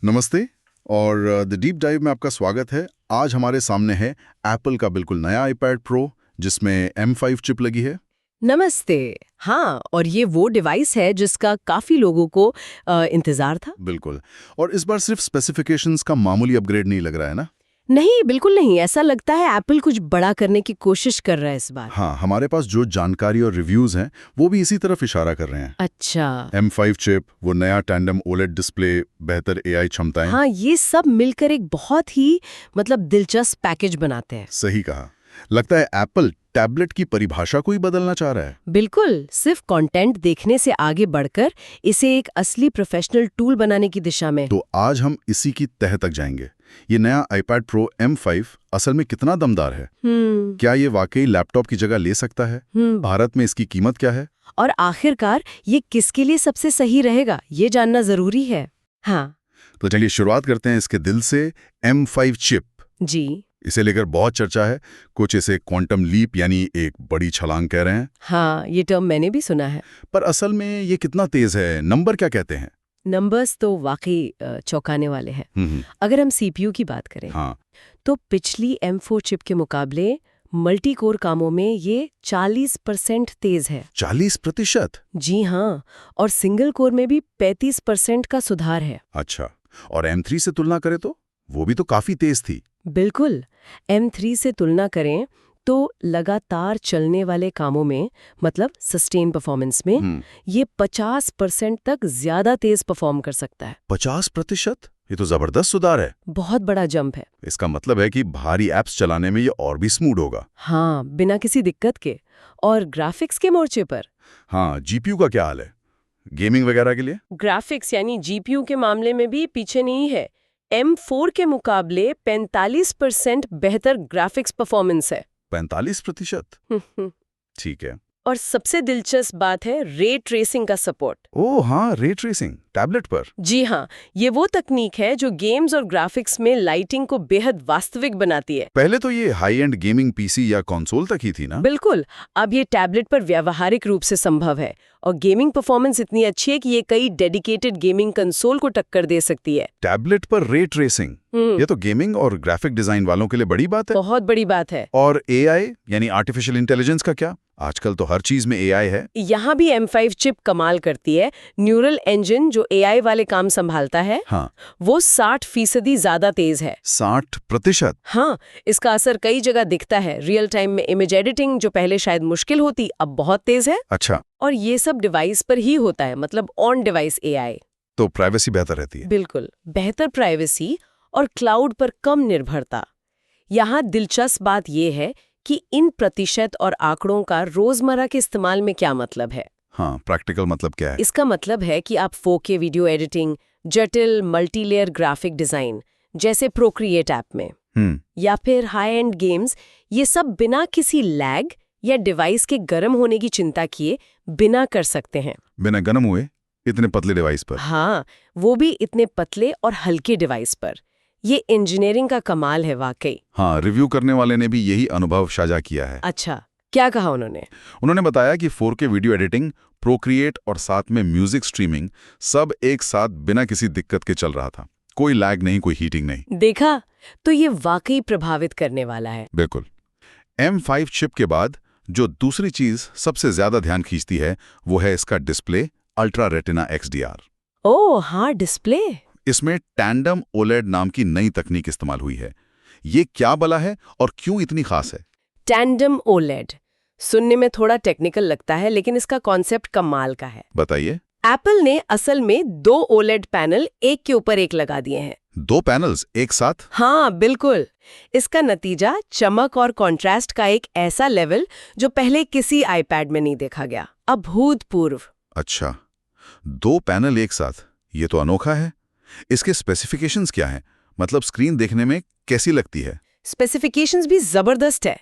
नमस्ते और the deep dive में आपका स्वागत है। आज हमारे सामने है एप्पल का बिल्कुल नया आईपैड प्रो जिसमें M5 चिप लगी है। नमस्ते। हाँ, और ये वो डिवाइस है जिसका काफी लोगों को इंतजार था। बिल्कुल। और इस बार सिर्फ स्पेसिफिकेशंस का मामूली अपग्रेड नहीं लग रहा है ना। नहीं, बिल्कुल नहीं। ऐसा लगता है एप्पल कुछ बड़ा करने की कोशिश कर रहा है इस बार। हाँ, हमारे पास जो जानकारी और रिव्यूज हैं वो भी इसी तरफ इशारा कर रहे हैं। अच्छा। M5 चिप, वो नया टैंडम ओलेड डिस्प्ले, बेहतर AI क्षमताएं। हाँ, ये सब मिलकर एक बहुत ही दिलचस्प पैकेज बनाते हैं। सही कहा। लगता है एप्पल टैबलेट की परिभाषा को ही बदलना चाह रहा है। बिल्कुल, सिर्फ कंटेंट देखने से आगे बढ़कर इसे एक असली प्रोफेशनल टूल बनाने की दिशा में। तो आज हम इसी की तह तक जाएंगे। ये नया iPad Pro M5 असल में कितना दमदार है? क्या ये वाकई लैपटॉप की जगह ले सकता है? भारत में इसकी कीमत क्या है? और आखिरकार ये किसके लिए सबसे सही रहेगा, ये जानना जरूरी है। हाँ तो चलिए शुरुआत करते हैं इसके दिल से, M5 चिप। जी। इसे लेकर बहुत चर्चा है। कुछ इसे क्वांटम लीप यानी एक बड़ी छलांग कह रहे हैं। हाँ, ये टर्म मैंने भी सुना है। पर असल में ये कितना तेज है? नंबर क्या कहते हैं? नंबर्स तो वाकई चौंकाने वाले हैं। अगर हम सीपीयू की बात करें हाँ, तो पिछली M4 चिप के मुकाबले मल्टी कोर कामों में ये 40% तेज है। 40%? जी हाँ, और सिंगल कोर में भी 35% का सुधार है। अच्छा, और M3 से तुलना करें तो वो भी तो काफी तेज थी। बिल्कुल, M3 से तुलना करें तो लगातार चलने वाले कामों में सस्टेन परफॉर्मेंस में ये 50% तक ज्यादा तेज परफॉर्म कर सकता है। 50%? ये तो जबरदस्त सुधार है। बहुत बड़ा जंप है। इसका मतलब है कि भारी एप्स चलाने में ये और भी स्मूथ होगा। हाँ, बिना किसी दिक्कत के। और ग्राफिक्स के मोर्चे पर हाँ, जीपीयू का क्या हाल है गेमिंग वगैरह के लिए? ग्राफिक्स यानी जीपीयू के मामले में भी पीछे नहीं है। M4 के मुकाबले 45% बेहतर ग्राफिक्स परफॉर्मेंस है। 45%? ठीक है। और सबसे दिलचस्प बात है रे ट्रेसिंग का सपोर्ट। ओह हाँ, रे ट्रेसिंग टैबलेट पर। जी हाँ, ये वो तकनीक है जो गेम्स और ग्राफिक्स में लाइटिंग को बेहद वास्तविक बनाती है। पहले तो ये हाई एंड गेमिंग पीसी या कंसोल तक ही थी ना? बिल्कुल, अब ये टैबलेट पर व्यावहारिक रूप से संभव है और गेमिंग परफॉर्मेंस इतनी अच्छी है कि ये कई डेडिकेटेड गेमिंग कंसोल को टक्कर दे सकती है। टैबलेट पर रे ट्रेसिंग, ये तो गेमिंग और ग्राफिक डिजाइन वालों के लिए बड़ी बात है। बहुत बड़ी बात है। और AI यानी आर्टिफिशियल इंटेलिजेंस का क्या? आजकल तो हर चीज में AI है। यहाँ भी M5 चिप कमाल करती है। न्यूरल इंजन जो AI वाले काम संभालता है, हाँ, वो 60% ज्यादा तेज है। 60%? हाँ, इसका असर कई जगह दिखता है। रियल टाइम में इमेज एडिटिंग जो पहले शायद मुश्किल होती, अब बहुत तेज है। अच्छा, और ये सब डिवाइस पर ही होता है, ऑन डिवाइस AI। तो प्राइवेसी बेहतर रहती है। बिल्कुल, बेहतर प्राइवेसी और क्लाउड पर कम निर्भरता। यहाँ दिलचस्प बात यह है कि इन प्रतिशत और आंकड़ों का रोजमर्रा के इस्तेमाल में क्या मतलब है। हाँ, प्रैक्टिकल मतलब क्या है? इसका मतलब है कि आप 4K वीडियो एडिटिंग, जटिल मल्टीलेयर ग्राफिक डिजाइन जैसे प्रोक्रिएट ऐप में या फिर हाई एंड गेम्स, ये सब बिना किसी लैग या डिवाइस के गर्म होने की चिंता किए बिना कर सकते हैं। बिना गर्म हुए इतने पतले डिवाइस पर? हाँ, वो भी इतने पतले और हल्के डिवाइस पर। ये इंजीनियरिंग का कमाल है वाकई। हाँ, रिव्यू करने वाले ने भी यही अनुभव साझा किया है। अच्छा, क्या कहा उन्होंने? उन्होंने बताया कि 4K वीडियो एडिटिंग, प्रोक्रिएट और साथ में म्यूजिक स्ट्रीमिंग सब एक साथ बिना किसी दिक्कत के चल रहा था। कोई लैग नहीं, कोई हीटिंग नहीं। देखा, तो ये वाकई प्रभावित करने वाला है। बिल्कुल। M5 चिप के बाद जो दूसरी चीज सबसे ज्यादा ध्यान खींचती है वो है इसका डिस्प्ले, अल्ट्रा रेटिना XDR। ओह हाँ, डिस्प्ले। इसमें टैंडम ओलेड नाम की नई तकनीक इस्तेमाल हुई है। ये क्या बला है और क्यों इतनी खास है? टैंडम ओलेड सुनने में थोड़ा टेक्निकल लगता है, लेकिन इसका कॉन्सेप्ट कमाल का है। बताइए। एप्पल ने असल में 2 ओलेड पैनल एक के ऊपर एक लगा दिए हैं। 2 पैनल्स एक साथ? हाँ बिल्कुल। इसका नतीजा चमक और कॉन्ट्रास्ट का एक ऐसा लेवल जो पहले किसी आईपैड में नहीं देखा गया। अभूतपूर्व। अच्छा, 2 पैनल एक साथ, ये तो अनोखा है। इसके स्पेसिफिकेशंस क्या हैं? मतलब स्क्रीन देखने में कैसी लगती है? स्पेसिफिकेशंस भी जबरदस्त है।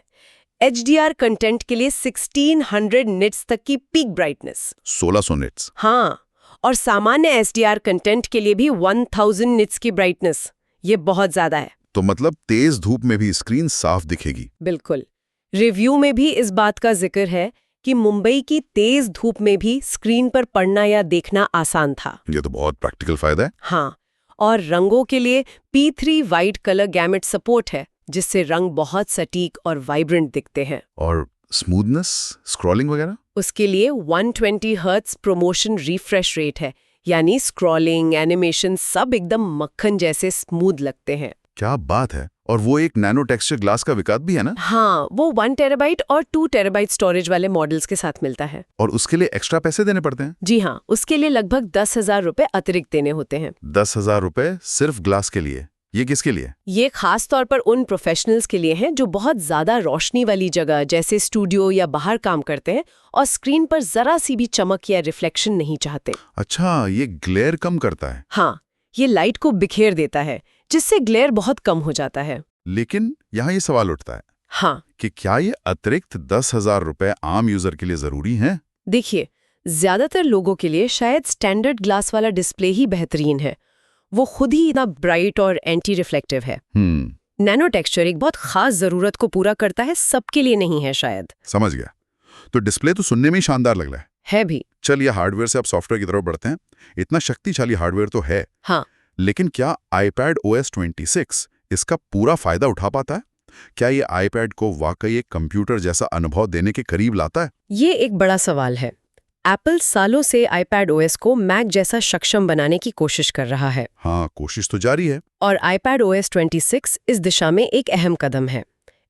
HDR कंटेंट के लिए 1600 निट्स तक की पीक ब्राइटनेस। 1600 निट्स? हाँ, और सामान्य SDR कंटेंट के लिए भी 1000 निट्स की ब्राइटनेस। ये बहुत ज्यादा है। तो मतलब तेज धूप में भी स्क्रीन साफ दिखेगी? बिल्कुल। रिव्यू में भी इस बात का जिक्र है कि मुंबई की तेज धूप में भी स्क्रीन पर पढ़ना या देखना आसान था। ये तो बहुत प्रैक्टिकल फायदा है। हाँ, और रंगों के लिए P3 white colour gamete support है, जिससे रंग बहुत सटीक और वाइब्रेंट दिखते हैं। और स्मूथनेस, स्क्रॉलिंग वगैरह? उसके लिए 120 हर्ट्ज प्रोमोशन रिफ्रेश रेट है, यानी स्क्रॉलिंग, एनिमेशन सब एकदम मक्खन जैसे स्मूथ लगते हैं। क्या बात है। और वो एक नैनो टेक्सचर ग्लास का विकल्प भी है ना? हाँ, वो 1 टेराबाइट और 2 टेराबाइट स्टोरेज वाले मॉडल्स के साथ मिलता है। और उसके लिए एक्स्ट्रा पैसे देने पड़ते हैं? जी हाँ, उसके लिए लगभग 10,000 रुपए अतिरिक्त देने होते हैं। 10,000 रुपए सिर्फ ग्लास के लिए? ये किसके लिए? ये खास तौर पर उन प्रोफेशनल्स के लिए हैं जो बहुत ज्यादा रोशनी वाली जगह जैसे स्टूडियो या बाहर काम करते हैं और स्क्रीन पर जरा सी भी चमक या रिफ्लेक्शन नहीं चाहते। अच्छा, ये ग्लेयर कम करता है? हाँ, ये लाइट को बिखेर देता है, जिससे ग्लेयर बहुत कम हो जाता है। लेकिन यहाँ ये सवाल उठता है हाँ, कि क्या ये अतिरिक्त 10,000 रुपए आम यूजर के लिए जरूरी हैं? देखिए, ज्यादातर लोगों के लिए शायद स्टैंडर्ड ग्लास वाला डिस्प्ले ही बेहतरीन है। वो खुद ही इतना ब्राइट और एंटी रिफ्लेक्टिव है। नैनो टेक्सचर एक बहुत खास जरूरत को पूरा करता है, सबके लिए नहीं है शायद। समझ गया। तो डिस्प्ले तो सुनने में ही शानदार लग रहा है भी। चलिए हार्डवेयर से अब सॉफ्टवेयर की तरफ बढ़ते हैं। इतना शक्तिशाली हार्डवेयर तो है, हाँ, लेकिन क्या iPad OS 26 इसका पूरा फायदा उठा पाता है? क्या ये iPad को वाकई एक कंप्यूटर जैसा अनुभव देने के करीब लाता है? ये एक बड़ा सवाल है। एप्पल सालों से iPad OS को मैक जैसा सक्षम बनाने की कोशिश कर रहा है। हाँ, कोशिश तो जारी है। और iPad OS 26 इस दिशा में एक अहम कदम है।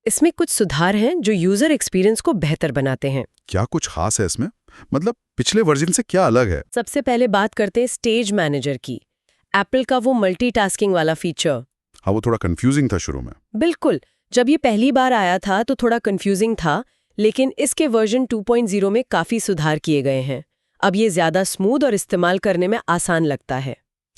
इसमें कुछ सुधार हैं जो यूजर एक्सपीरियंस को बेहतर बनाते हैं। क्या कुछ खास है इसमें? मतलब पिछले वर्जन से क्या अलग है? सबसे पहले बात करते हैं स्टेज मैनेजर की। एप्पल का वो मल्टीटास्किंग वाला फीचर। हाँ, वो थोड़ा कंफ्यूजिंग था शुरू में। बिल्कुल, जब ये पहली बार आया था तो थोड़ा कंफ्यूजिंग था, लेकिन इसके वर्जन 2.0 में काफी सुधार किए गए हैं। अब ये ज्यादा स्मूथ और इस्तेमाल करने में आसान लगता है।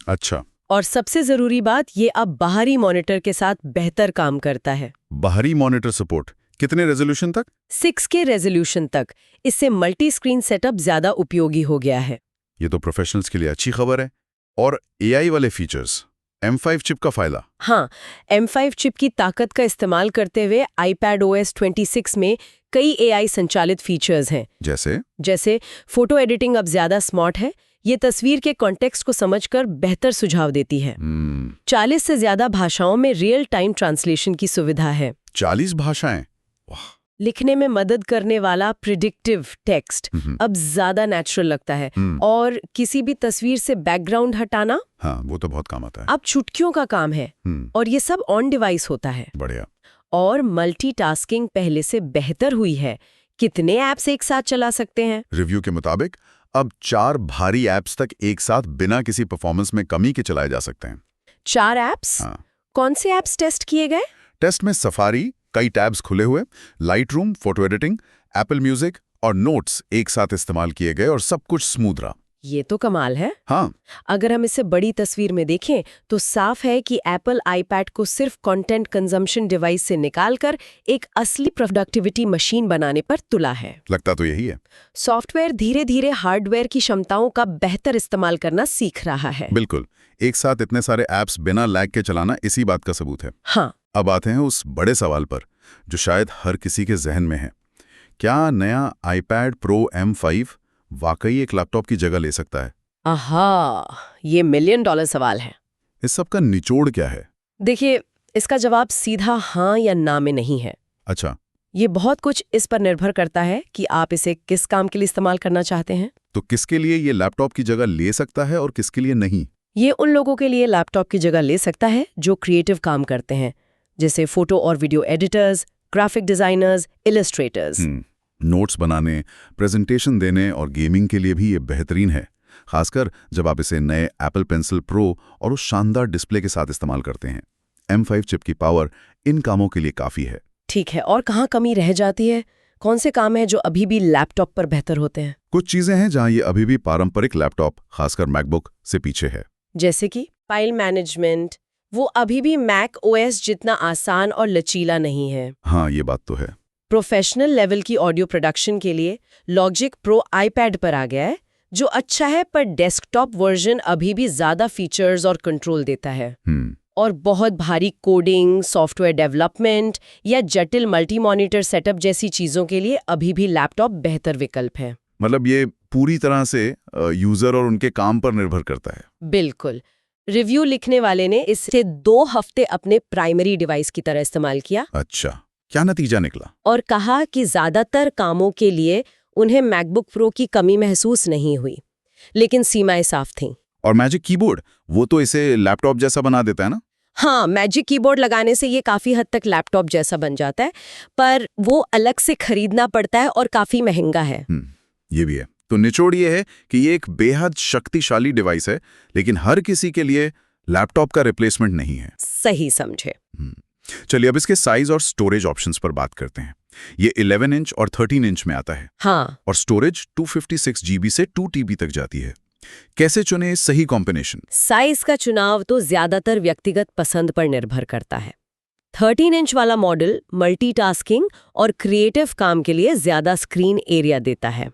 अच्छा। और सबसे जरूरी बात, ये अब बाहरी मॉनिटर के साथ बेहतर काम करता है। बाहरी मॉनिटर सपोर्ट कितने रेजोल्यूशन तक? 6K रेजोल्यूशन तक। इससे मल्टी स्क्रीन सेटअप ज्यादा उपयोगी हो गया है। ये तो प्रोफेशनल्स के लिए अच्छी खबर है। और AI वाले फीचर्स, M5 चिप का फायदा? हाँ, M5 चिप की ताकत का इस्तेमाल करते हुए iPad OS 26 में कई AI संचालित फीचर्स हैं। जैसे फोटो एडिटिंग अब ज्यादा स्मार्ट है। ये तस्वीर के कॉन्टेक्स्ट को समझकर बेहतर सुझाव देती है। 40 से ज्यादा भाषाओं में रियल टाइम ट्रांसलेशन की सुविधा है। 40 भाषाएं? वाह। लिखने में मदद करने वाला प्रिडिक्टिव टेक्स्ट अब ज्यादा नेचुरल लगता है। और किसी भी तस्वीर से बैकग्राउंड हटाना, हाँ, वो तो बहुत काम आता है। अब चुटकियों का काम है। और ये सब ऑन डिवाइस होता है। बढ़िया। और मल्टीटास्किंग पहले से बेहतर हुई है। कितने ऐप्स एक साथ चला सकते हैं? रिव्यू के मुताबिक अब 4 भारी ऐप्स तक एक साथ बिना किसी परफॉर्मेंस में कमी के चलाए जा सकते हैं। 4 ऐप्स? हाँ। कौन से ऐप्स टेस्ट किए गए? टेस्ट में सफारी, कई टैब्स खुले हुए, Lightroom, photo editing, Apple music और नोट्स एक साथ इस्तेमाल किए गए और सब कुछ स्मूथ रहा। ये तो कमाल है। हाँ। अगर हम इसे बड़ी तस्वीर में देखें तो साफ है कि एप्पल iPad को सिर्फ कंटेंट कंजम्पशन डिवाइस से निकालकर एक असली प्रोडक्टिविटी मशीन बनाने पर तुला है। लगता तो यही है। सॉफ्टवेयर धीरे धीरे हार्डवेयर की क्षमताओं का बेहतर इस्तेमाल करना सीख रहा है। बिल्कुल। एक साथ इतने सारे ऐप्स बिना लैग के चलाना इसी बात का सबूत है। हाँ। अब आते हैं उस बड़े सवाल पर जो शायद हर किसी के जहन में है। क्या नया iPad Pro M5 वाकई एक लैपटॉप की जगह ले सकता है? आहा, ये $1 मिलियन सवाल है। इस सब का निचोड़ क्या है? देखिए, इसका जवाब सीधा हाँ या ना में नहीं है। अच्छा। ये बहुत कुछ इस पर निर्भर करता है कि आप इसे किस काम के लिए इस्तेमाल करना चाहते हैं। तो किसके लिए ये लैपटॉप की जगह ले सकता है और किसके लिए नहीं? ये उन लोगों के लिए लैपटॉप की जगह ले सकता है जो क्रिएटिव काम करते हैं, जैसे फोटो और video editors, graphic designers, illustrators. Notes बनाने, प्रेजेंटेशन देने और गेमिंग के लिए भी ये बेहतरीन है, खासकर जब आप इसे नए एप्पल पेंसिल प्रो और उस शानदार डिस्प्ले के साथ इस्तेमाल करते हैं। M5 चिप की पावर इन कामों के लिए काफ़ी है। ठीक है, और कहाँ कमी रह जाती है? कौन से काम हैं जो अभी भी लैपटॉप पर बेहतर होते हैं? कुछ चीज़ें हैं जहाँ ये अभी भी पारंपरिक लैपटॉप, खासकर मैकबुक, से पीछे है। जैसे कि फाइल मैनेजमेंट, वो अभी भी मैक OS जितना आसान और लचीला नहीं है। हाँ, ये बात तो है। प्रोफेशनल लेवल की ऑडियो प्रोडक्शन के लिए लॉजिक प्रो iPad पर आ गया है, जो अच्छा है, पर डेस्कटॉप वर्जन अभी भी ज्यादा फीचर्स और कंट्रोल देता है। और बहुत भारी कोडिंग, सॉफ्टवेयर डेवलपमेंट या जटिल मल्टी मॉनिटर सेटअप जैसी चीजों के लिए अभी भी लैपटॉप बेहतर विकल्प है। मतलब ये पूरी तरह से यूजर और उनके काम पर निर्भर करता है। बिल्कुल। रिव्यू लिखने वाले ने इससे 2 हफ्ते अपने प्राइमरी डिवाइस की तरह इस्तेमाल किया अच्छा, क्या नतीजा निकला? और कहा कि ज्यादातर कामों के लिए उन्हें मैकबुक प्रो की कमी महसूस नहीं हुई, लेकिन सीमाएं साफ थीं। और मैजिक कीबोर्ड, वो तो इसे लैपटॉप जैसा बना देता है ना? हाँ, मैजिक कीबोर्ड लगाने से ये काफी हद तक लैपटॉप जैसा बन जाता है, पर वो अलग से खरीदना पड़ता है और काफी महंगा है। ये भी है। तो निचोड़ ये है कि ये एक बेहद शक्तिशाली डिवाइस है, लेकिन हर किसी के लिए लैपटॉप का रिप्लेसमेंट नहीं है। सही समझे। चलिए अब इसके साइज और स्टोरेज ऑप्शंस पर बात करते हैं। ये 11 इंच और 13 इंच में आता है। हाँ, और स्टोरेज 256 GB से 2 TB तक जाती है। कैसे चुने सही कॉम्बिनेशन? साइज का चुनाव तो ज्यादातर व्यक्तिगत पसंद पर निर्भर करता है। 13 इंच वाला मॉडल मल्टीटास्किंग और क्रिएटिव काम के लिए ज्यादा स्क्रीन एरिया देता है,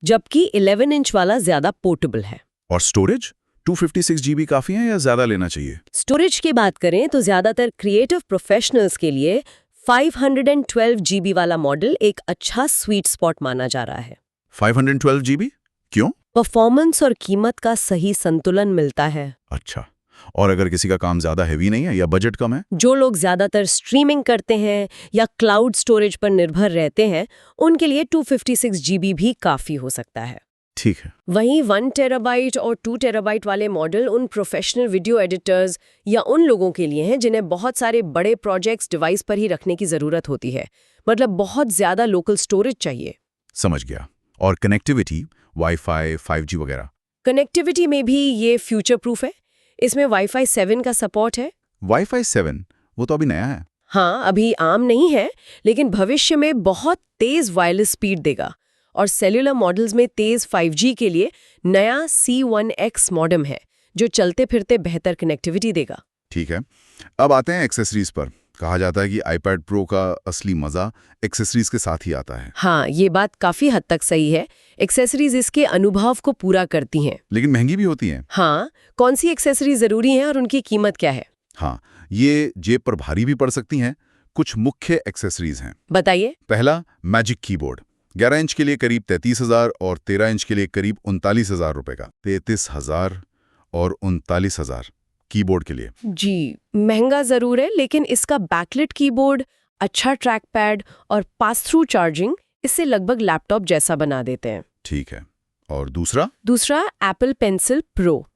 जबकि 11 इंच वाला ज्यादा पोर्टेबल है। और स्टोरेज 256 GB काफी है या ज्यादा लेना चाहिए? स्टोरेज की बात करें तो ज्यादातर क्रिएटिव प्रोफेशनल्स के लिए 512 GB वाला मॉडल एक अच्छा स्वीट स्पॉट माना जा रहा है। 512 GB? क्यों? परफॉर्मेंस और कीमत का सही संतुलन मिलता है। अच्छा, और अगर किसी का काम ज्यादा हैवी नहीं है या बजट कम है? जो लोग ज्यादातर स्ट्रीमिंग करते हैं या क्लाउड स्टोरेज पर निर्भर रहते हैं, उनके लिए 256 GB भी काफी हो सकता है। ठीक है। वहीं 1 टेराबाइट और 2 टेराबाइट वाले मॉडल उन प्रोफेशनल वीडियो एडिटर्स या उन लोगों के लिए हैं जिन्हें बहुत सारे बड़े प्रोजेक्ट्स डिवाइस पर ही रखने की जरूरत होती है, मतलब बहुत ज्यादा लोकल स्टोरेज चाहिए। समझ गया। और कनेक्टिविटी, वाईफाई, 5G वगैरह? कनेक्टिविटी में भी ये फ्यूचर प्रूफ है। इसमें वाईफाई 7 का सपोर्ट है। वाईफाई 7? वो तो अभी नया है। हाँ, अभी आम नहीं है, लेकिन भविष्य में बहुत तेज वायरलेस स्पीड देगा। और सेल्युलर मॉडल्स में तेज 5G के लिए नया C1X मॉडेम है, जो चलते फिरते बेहतर कनेक्टिविटी देगा। ठीक है। अब आते हैं एक्सेसरीज पर। कहा जाता है कि आईपैड प्रो का असली मजा एक्सेसरीज के साथ ही आता है। हाँ, ये बात काफी हद तक सही है। एक्सेसरीज इसके अनुभव को पूरा करती हैं। लेकिन महंगी भी होती हैं। हाँ, कौन सी एक्सेसरीज जरूरी है और उनकी कीमत क्या है? हाँ, ये जेब पर भारी भी पड़ सकती हैं। कुछ मुख्य एक्सेसरीज हैं। बताइए। पहला, मैजिक कीबोर्ड। 11 इंच के लिए करीब 33,000 और 13 इंच के लिए करीब 39,000 रुपए का। 33,000 और 39,000 कीबोर्ड के लिए। जी, महंगा जरूर है, लेकिन इसका बैकलिट कीबोर्ड, अच्छा ट्रैक पैड और पास थ्रू चार्जिंग इसे लगभग लैपटॉप जैसा बना देते हैं। ठीक है। और दूसरा? दूसरा एप्पल पेंसिल प्रो,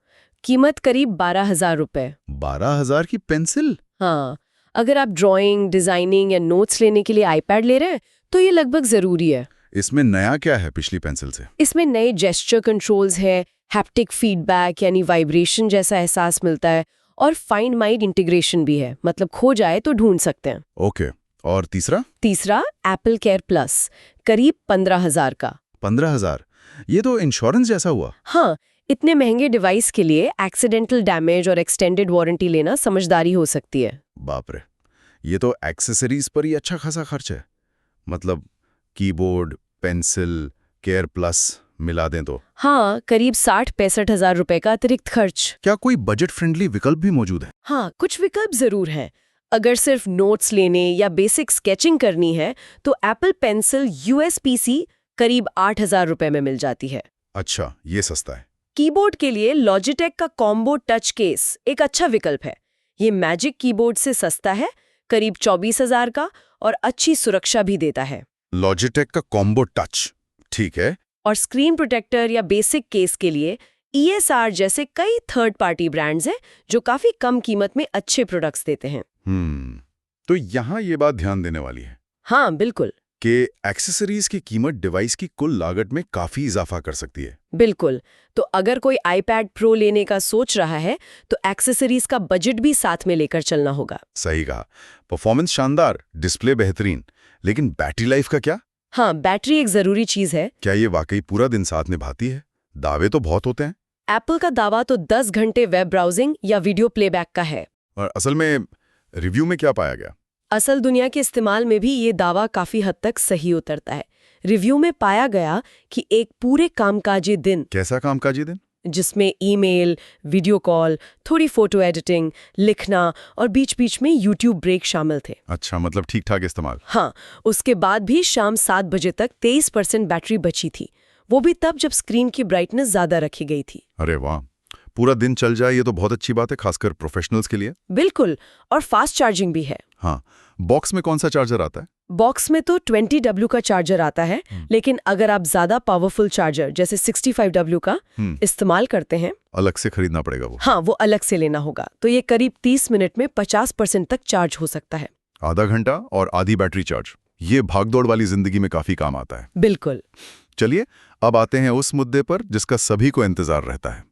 कीमत करीब 12,000 रुपए। 12,000 की पेंसिल? हाँ, अगर आप ड्राइंग, डिजाइनिंग या नोट्स लेने के लिए आईपैड ले रहे हैं तो ये लगभग जरूरी है। इसमें नया क्या है पिछली पेंसिल से? इसमें नए जेस्चर कंट्रोल्स है, हैप्टिक फीडबैक यानी वाइब्रेशन जैसा एहसास मिलता है, और फाइंड माई इंटीग्रेशन भी है, मतलब खो जाए तो ढूंढ सकते हैं। ओके। और तीसरा? तीसरा एप्पल केयर प्लस, करीब 15,000 का। 15,000? ये तो इंश्योरेंस जैसा हुआ। हाँ, इतने महंगे डिवाइस के लिए एक्सीडेंटल डैमेज और एक्सटेंडेड वारंटी लेना समझदारी हो सकती है। बाप रे, ये तो एक्सेसरीज पर ही अच्छा खासा खर्च है। मतलब कीबोर्ड, पेंसिल, केयर प्लस मिला दें तो? हाँ, करीब 60-65 हजार रुपए का अतिरिक्त खर्च। क्या कोई बजट फ्रेंडली विकल्प भी मौजूद है? हाँ, कुछ विकल्प जरूर हैं। अगर सिर्फ नोट्स लेने या बेसिक स्केचिंग करनी है तो एप्पल पेंसिल USB-C करीब 8,000 रुपए में मिल जाती है। अच्छा, ये सस्ता है। कीबोर्ड के लिए लॉजिटेक का कॉम्बो टच केस एक अच्छा विकल्प है। ये मैजिक कीबोर्ड से सस्ता है, करीब 24,000 का, और अच्छी सुरक्षा भी देता है। लॉजिटेक का कॉम्बो टच, ठीक है। और स्क्रीन प्रोटेक्टर या बेसिक केस के लिए ESR जैसे कई थर्ड पार्टी ब्रांड्स हैं जो काफी कम कीमत में अच्छे प्रोडक्ट्स देते हैं। तो यहाँ ये बात ध्यान देने वाली है। हाँ, बिल्कुल। कि एक्सेसरीज की कीमत डिवाइस की कुल लागत में काफी इजाफा कर सकती है। बिल्कुल। तो अगर कोई आईपैड प्रो लेने का सोच रहा है तो एक्सेसरीज का बजट भी साथ में लेकर चलना होगा। सही कहा। परफॉर्मेंस शानदार, डिस्प्ले बेहतरीन, लेकिन बैटरी लाइफ का क्या? हाँ, बैटरी एक जरूरी चीज है। क्या ये वाकई पूरा दिन साथ निभाती है? दावे तो बहुत होते हैं। एप्पल का दावा तो 10 घंटे वेब ब्राउजिंग या वीडियो प्लेबैक का है। और असल में रिव्यू में क्या पाया गया? असल दुनिया के इस्तेमाल में भी ये दावा काफी हद तक सही उतरता है। रिव्यू में पाया गया कि एक पूरे कामकाजी दिन। कैसा कामकाजी दिन? जिसमें ईमेल, वीडियो कॉल, थोड़ी फोटो एडिटिंग, लिखना और बीच बीच में यूट्यूब ब्रेक शामिल थे। अच्छा, मतलब ठीक ठाक इस्तेमाल। हाँ, उसके बाद भी शाम 7 बजे तक 23% बैटरी बची थी, वो भी तब जब स्क्रीन की ब्राइटनेस ज्यादा रखी गई थी। अरे वाह, पूरा दिन चल जाए ये तो बहुत अच्छी बात है, खासकर प्रोफेशनल्स के लिए। बिल्कुल, और फास्ट चार्जिंग भी है। हाँ, बॉक्स में कौन सा चार्जर आता है? बॉक्स में तो 20W का चार्जर आता है, लेकिन अगर आप ज्यादा पावरफुल चार्जर जैसे 65W का इस्तेमाल करते हैं, अलग से खरीदना पड़ेगा वो? हाँ, वो अलग से लेना होगा। तो ये करीब 30 मिनट में 50% तक चार्ज हो सकता है। आधा घंटा और आधी बैटरी चार्ज, ये भागदौड़ वाली जिंदगी में काफी काम आता है। बिल्कुल। चलिए अब आते हैं उस मुद्दे पर जिसका सभी को इंतजार रहता है,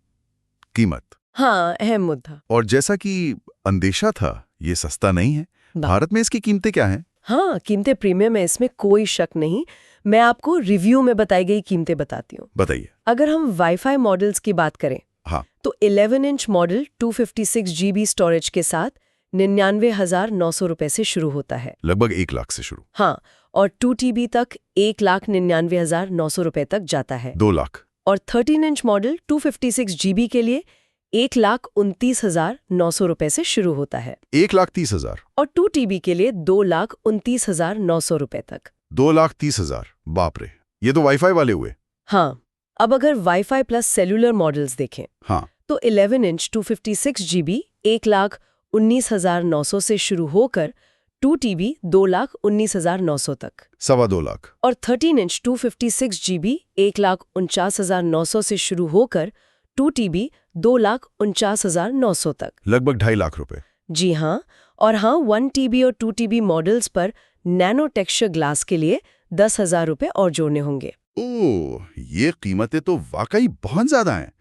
कीमत। हाँ, अहम मुद्दा। और जैसा कि अंदेशा था, ये सस्ता नहीं है। भारत में इसकी कीमतें क्या हैं? हाँ, कीमतें प्रीमियम है, इसमें कोई शक नहीं। मैं आपको रिव्यू में बताई गई कीमतें बताती हूँ। बताइए। अगर हम वाईफाई मॉडल्स की बात करें, हाँ, तो 11 इंच मॉडल 256 GB स्टोरेज के साथ 99,900 रुपए से शुरू होता है। लगभग 1 लाख से शुरू। हाँ, और 2 TB तक 1,99,900 रुपए तक जाता है। 2 लाख। और 13 इंच मॉडल 256 GB के लिए 1,29,900 रुपए से शुरू होता है। 1,30,000। और 2 TB के लिए 2,29,900 रुपए तक। 2,30,000, बाप रे, ये तो वाईफाई वाले हुए। हाँ, अब अगर वाईफाई प्लस सेलुलर मॉडल्स देखें, हाँ, तो 11 इंच 256 GB 1,19,900 से शुरू होकर 2 TB 2,19,900 तक। 2.25 लाख। और 13 इंच 256 GB 1,49,900 से शुरू होकर 2 TB 2,49,900 तक। लगभग 2.5 लाख रुपए। जी हाँ, और हाँ, 1 TB और 2 TB मॉडल्स पर नैनो टेक्सचर ग्लास के लिए 10,000 रुपए और जोड़ने होंगे। ओह, ये कीमतें तो वाकई बहुत ज्यादा हैं।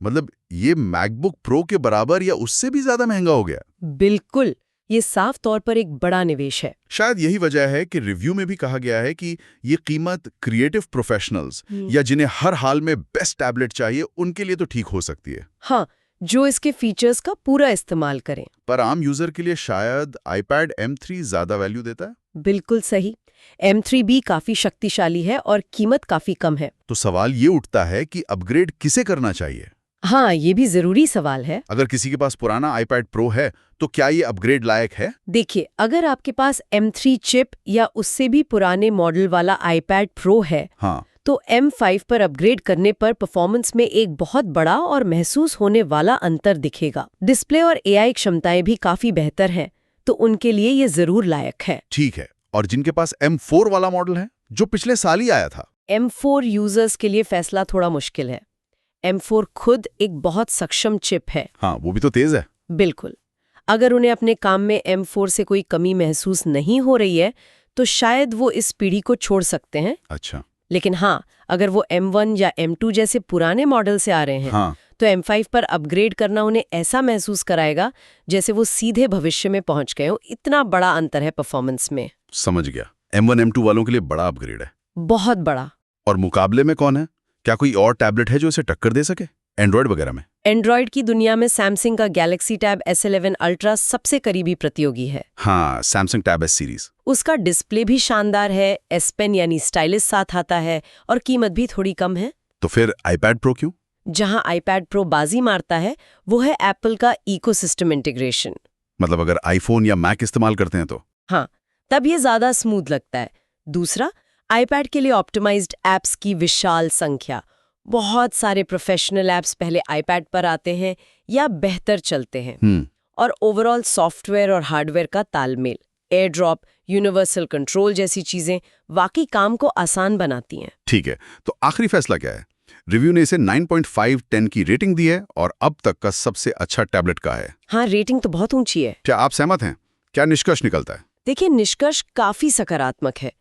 मतलब ये मैकबुक प्रो के बराबर या उससे भी ज्यादा महंगा हो गया। बिल्कुल, ये साफ तौर पर एक बड़ा निवेश है। शायद यही वजह है कि रिव्यू में भी कहा गया है कि ये कीमत क्रिएटिव प्रोफेशनल्स या जिन्हें हर हाल में बेस्ट टैबलेट चाहिए उनके लिए तो ठीक हो सकती है। हाँ, जो इसके फीचर्स का पूरा इस्तेमाल करें। पर आम यूजर के लिए शायद iPad M3 ज्यादा वैल्यू देता है। बिल्कुल सही। M3 भी काफी शक्तिशाली है और कीमत काफी कम है। तो सवाल ये उठता है कि अपग्रेड किसे करना चाहिए? हाँ, ये भी जरूरी सवाल है। अगर किसी के पास पुराना iPad Pro है तो क्या ये अपग्रेड लायक है? देखिए, अगर आपके पास M3 चिप या उससे भी पुराने मॉडल वाला iPad Pro है, हाँ, तो M5 पर अपग्रेड करने पर परफॉर्मेंस में एक बहुत बड़ा और महसूस होने वाला अंतर दिखेगा। डिस्प्ले और AI क्षमताएं भी काफी बेहतर हैं, तो उनके लिए ये जरूर लायक है। ठीक है। और जिनके पास M4 वाला मॉडल है, जो पिछले साल ही आया था? M4 यूजर्स के लिए फैसला थोड़ा मुश्किल है। M4 खुद एक बहुत सक्षम चिप है। हाँ, वो भी तो तेज है। बिल्कुल। अगर उन्हें अपने काम में M4 से कोई कमी महसूस नहीं हो रही है, तो शायद वो इस पीढ़ी को छोड़ सकते हैं। अच्छा। लेकिन हाँ, अगर वो M1 या M2 जैसे पुराने मॉडल से आ रहे हैं, हाँ, तो M5 पर अपग्रेड करना उन्हें ऐसा महसूस कराएगा जैसे वो सीधे भविष्य में पहुंच गए हो। इतना बड़ा अंतर है परफॉर्मेंस में। समझ गया। M1 M2 वालों के लिए बड़ा अपग्रेड है। बहुत बड़ा। और मुकाबले में कौन है? क्या कोई और टैबलेट है जो इसे टक्कर दे सके एंड्रॉयड वगैरह में? एंड्रॉयड की दुनिया में सैमसंग का गैलेक्सी टैब S11 अल्ट्रा सबसे करीबी प्रतियोगी है। हाँ, सैमसंग टैब S सीरीज। उसका डिस्प्ले भी शानदार है, S पेन यानी स्टाइलिश साथ आता है, और कीमत भी थोड़ी कम है। तो फिर iPad Pro क्यों? जहां iPad Pro बाजी मारता है, वो है एप्पल का इकोसिस्टम इंटीग्रेशन। मतलब अगर आईफोन या मैक इस्तेमाल करते हैं तो? हाँ, तब ये ज्यादा स्मूथ लगता है। दूसरा, iPad के लिए ऑप्टिमाइज्ड ऐप्स की विशाल संख्या। बहुत सारे प्रोफेशनल ऐप्स पहले iPad पर आते हैं या बेहतर चलते हैं। और ओवरऑल सॉफ्टवेयर और हार्डवेयर का तालमेल, एयर ड्रॉप, यूनिवर्सल कंट्रोल जैसी चीजें वाकई काम को आसान बनाती हैं। ठीक है, तो आखिरी फैसला क्या है? रिव्यू ने इसे 9.5/10 की रेटिंग दी है और अब तक का सबसे अच्छा टैबलेट का है। हाँ, रेटिंग तो बहुत ऊंची है। क्या आप सहमत हैं? क्या निष्कर्ष निकलता है? देखिए, निष्कर्ष काफी सकारात्मक है।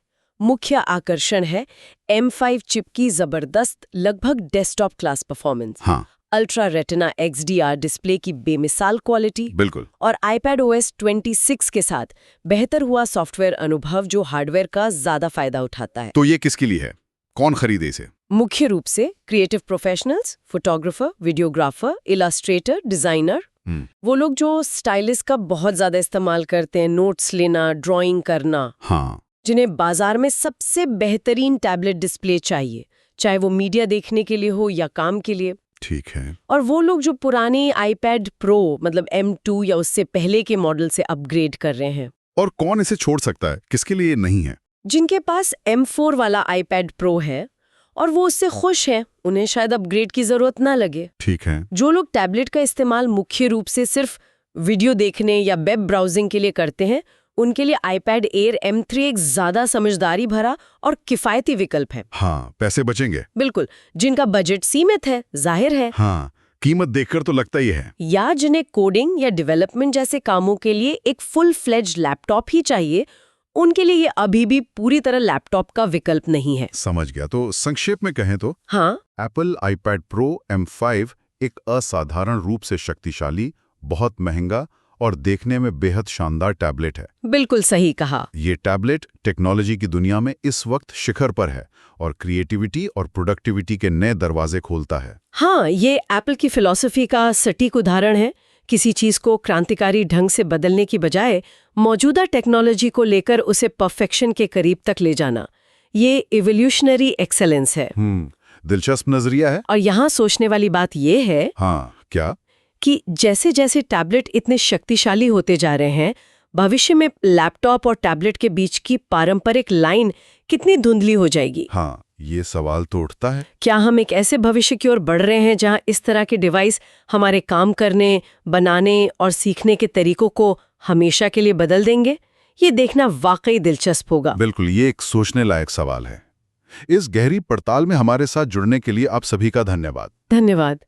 मुख्य आकर्षण है M5 चिप की जबरदस्त लगभग डेस्कटॉप क्लास परफॉर्मेंस। हाँ, अल्ट्रा रेटिना XDR डिस्प्ले की बेमिसाल क्वालिटी, बिल्कुल। और iPadOS 26 के साथ बेहतर हुआ सॉफ्टवेयर अनुभव जो हार्डवेयर का ज्यादा फायदा उठाता है। तो ये किसके लिए है? कौन खरीदे इसे? मुख्य रूप से creative professionals, photographer, videographer, Illustrator, designer, वो लोग जो स्टाइलिश का बहुत ज्यादा इस्तेमाल करते हैं, नोट्स लेना, ड्राइंग करना, हाँ, जिन्हें बाजार में सबसे बेहतरीन टैबलेट डिस्प्ले चाहिए, चाहे वो मीडिया देखने के लिए हो या काम के लिए। ठीक है। और वो लोग जो पुराने iPad Pro मतलब M2 या उससे पहले के मॉडल से अपग्रेड कर रहे हैं। और कौन इसे छोड़ सकता है? किसके लिए ये नहीं है? जिनके पास M4 वाला iPad Pro है और वो उससे खुश हैं, उन्हें शायद अपग्रेड की जरूरत ना लगे। ठीक है। जो लोग टैबलेट का इस्तेमाल मुख्य रूप से सिर्फ वीडियो देखने या वेब ब्राउजिंग के लिए करते हैं, उनके लिए iPad Air M3 एक ज्यादा समझदारी भरा और किफायती विकल्प है। हाँ, पैसे बचेंगे। बिल्कुल, जिनका बजट सीमित है, जाहिर है। हाँ, कीमत देखकर तो लगता ही है। या जिन्हें कोडिंग या डेवलपमेंट जैसे कामों के लिए एक फुल फ्लेज्ड लैपटॉप ही चाहिए, उनके लिए ये अभी भी पूरी तरह लैपटॉप का विकल्प नहीं है। समझ गया। तो संक्षेप में कहें तो हाँ, एप्पल iPad Pro M5 एक असाधारण रूप से शक्तिशाली, बहुत महंगा और देखने में बेहद शानदार टैबलेट है। बिल्कुल सही कहा। ये टैबलेट टेक्नोलॉजी की दुनिया में इस वक्त शिखर पर है और क्रिएटिविटी और प्रोडक्टिविटी के नए दरवाजे खोलता है। हाँ, ये एप्पल की फिलॉसफी का सटीक उदाहरण है। किसी चीज को क्रांतिकारी ढंग से बदलने की बजाय मौजूदा टेक्नोलॉजी को लेकर उसे परफेक्शन के करीब तक ले जाना, ये इवोल्यूशनरी एक्सेलेंस है। दिलचस्प नजरिया है। और यहाँ सोचने वाली बात ये है हाँ, क्या? कि जैसे जैसे टैबलेट इतने शक्तिशाली होते जा रहे हैं, भविष्य में लैपटॉप और टैबलेट के बीच की पारंपरिक लाइन कितनी धुंधली हो जाएगी। हाँ, ये सवाल तो उठता है। क्या हम एक ऐसे भविष्य की ओर बढ़ रहे हैं जहां इस तरह के डिवाइस हमारे काम करने, बनाने और सीखने के तरीकों को हमेशा के लिए बदल देंगे? ये देखना वाकई दिलचस्प होगा। बिल्कुल, ये एक सोचने लायक सवाल है। इस गहरी पड़ताल में हमारे साथ जुड़ने के लिए आप सभी का धन्यवाद। धन्यवाद।